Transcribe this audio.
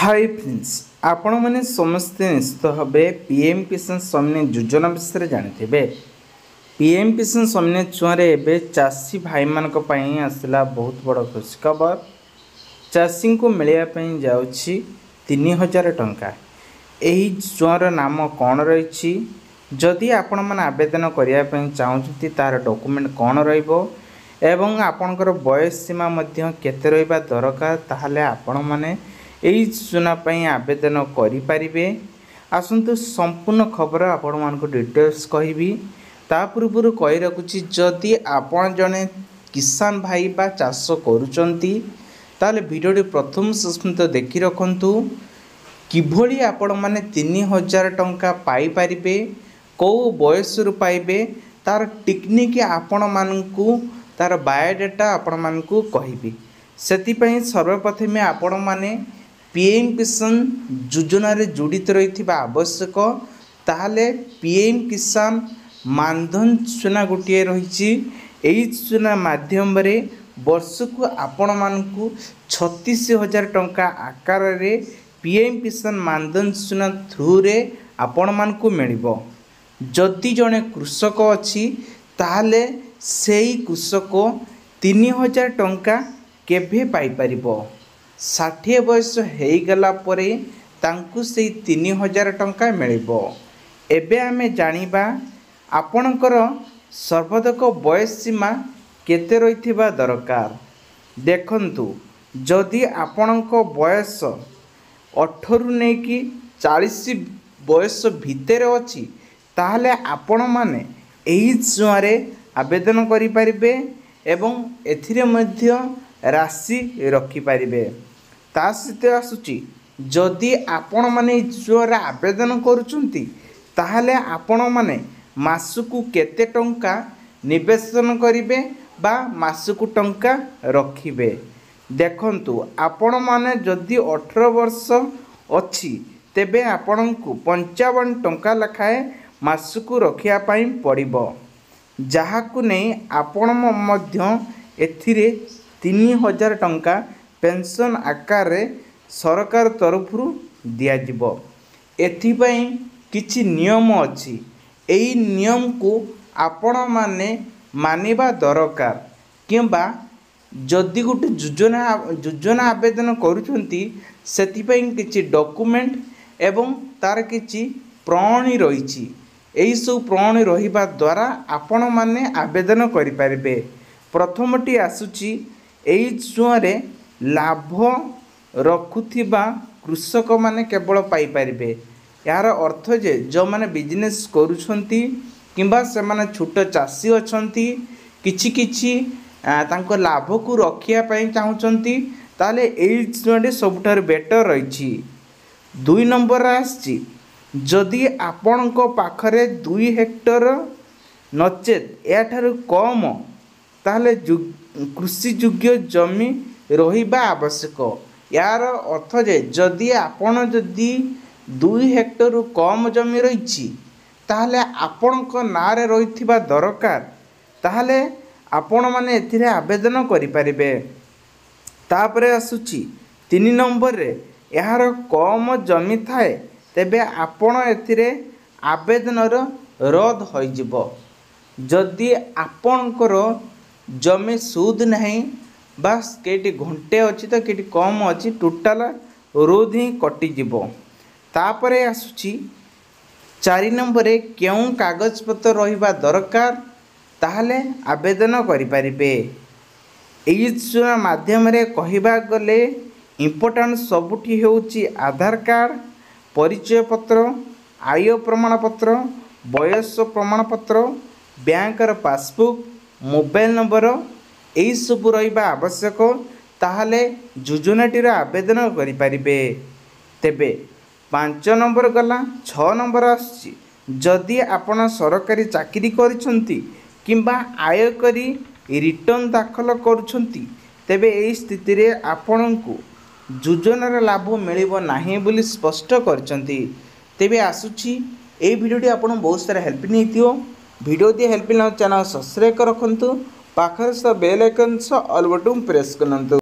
Hi friends, आपण मैंने समस्ते निश्चित भाव पीएम किसान सम्मान योजना विषय में जानते। पीएम किसान सम्मान छुआरे एवं चाषी भाई मान आसला बहुत बड़ खुशी खबर। चाषी को मिलवाई जाऊँगी 3000 टंका। यही छुआर नाम कौन रही, जदि आपण मैंने आवेदन करने चाहते तार डॉक्यूमेंट कौन एवं आपणकर बयस सीमा केते रहिबा दरकार, ताहले आपण माने एही योजना आवेदन करें। आसतु संपूर्ण खबर आपण मानक डिटेल्स कहि। ता पूर्व कही रखुची, जदि आपण जने किसान भाई बा चाष करुचंती ताले वीडियो प्रथम सुस्मित देखि रखंतु किभली आपण माने 3000 टंका पाई परिबे, को बयस रु पाइबे, तार टेक्निक आपण मानकू तार बायोडाटा आपण मानकू कहिबी। सेतिपई सर्वप्रथमे आपण माने पीएम किसान योजना रे जोड़ित रही आवश्यक। ताहले पीएम किसान मानधन योजना गोटे रही। योजना माध्यम रे वर्ष को आपण मानकू 36,000 टंका आकार रे पीएम किसान मानधन योजना थ्रू रे आपण मानकू मिलिबो। जदि जने कृषक अछि ताहले सेही कृषक 3000 टंका केभे पाई परिबो। 60 बयस हो गला परे तांकु से 3000 टंका मिलिबो। एबे आमे जानिबा आपणकर सर्वाधिक बयस सीमा केते रहिथिबा दरकार। देखंतु, जदि आपणक बयस 18 रु नेकी 40 बयस भितर अछि ताहले आपण माने एही जोरे आवेदन करि परिबे एवं एथिरे मध्य राशि रखि परिबे। ता सहित आसुची, जदि आपण माने जोर आवेदन करुचंती ताहले आपण माने मासकू केते टंका निवेशन करिवे बा मासकू टंका रखिबे। देखंतु, आपण माने जदि 18 वर्ष अछि तेबे आपणकू 55 टंका लखाए मासकू रखिया पई पड़िबो, जहाकू नहीं आपण मध्य एथिरे 3000 टंका पेंशन आकार रे सरकार तरफ दियाजिबो। एथिपई किछि नियम अछि। एही नियम को आपण माने मानिबा दरकार। किंबा जदि गोटे योजना आवेदन करुछंती सेतिपई किछि डॉक्यूमेंट एवं तार किछि प्रणाली रहिछि। एही सब प्रणाली रहिबा द्वारा आपण माने आवेदन करि परिबे। प्रथमटी आसुची, एही जोरे लाभ रखुथिबा कृषक माने केवल पाई परिबे। यार अर्थ जे जो माने बिजनेस करुछंती किंबा से माने छोट चाषी अछंती, किछि किछि तांको लाभ को रखिया पई चाहुचंती, ताले एही जोडे सबठार बेटर रहिछि। 2 नंबर आछि, जदि आपणको पाखरे 2 हेक्टर नचेत याठार कम ताहले कृषि योग्य जमी रहिबा आवश्यक। यार अर्थ जे जदि आपण जदि 2 हेक्टर कम जमी रही ताहले आपणको नारे रहिथिबा दरकार, ताहले आपण माने एथिरे आवेदन करि परिबे। तापरे आसुची 3 नंबर रे यार कम जमी थाए तेबे आपण एथिरे आवेदन रद्द होई जिवो। जदि आपणकर जमी सुद नहीं, बस केटी घंटे अच्छी तो केटी कम अच्छी, टोटाल रोध ही कटिजिवो। तापरे आसुची 4 नंबर क्यों कागज पत्र रहिबा दरकार, ताहले आवेदन करि परिबे। एही योजना माध्यम रे कहिबा गले इम्पोर्टेंट सबुठी होउची आधार कार्ड, परिचय पत्र, आय प्रमाण पत्र, बयस प्रमाण पत्र, बैंकर पासबुक, मोबाइल नंबर यही सब रहिबा आवश्यक। ताहले योजनाटीर आवेदन करि परिबे। तेबे 5 नंबर गला। 6 नंबर आछि, जदि आपण सरकारी चाकरी करिसंती किंबा आयकरी रिटर्न दाखल करुछंती तेबे एही स्थिति रे आपणकू योजनार लाभ मिलिबो नाही बोली स्पष्ट करछंती। तेबे आसुची ए भिडियोटी आपन बहुत सारा हेल्प निथियो। वीडियो दी हेल्प न चैनल सब्सक्राइब रखंतु, पाखर bell icon all button press करंतु।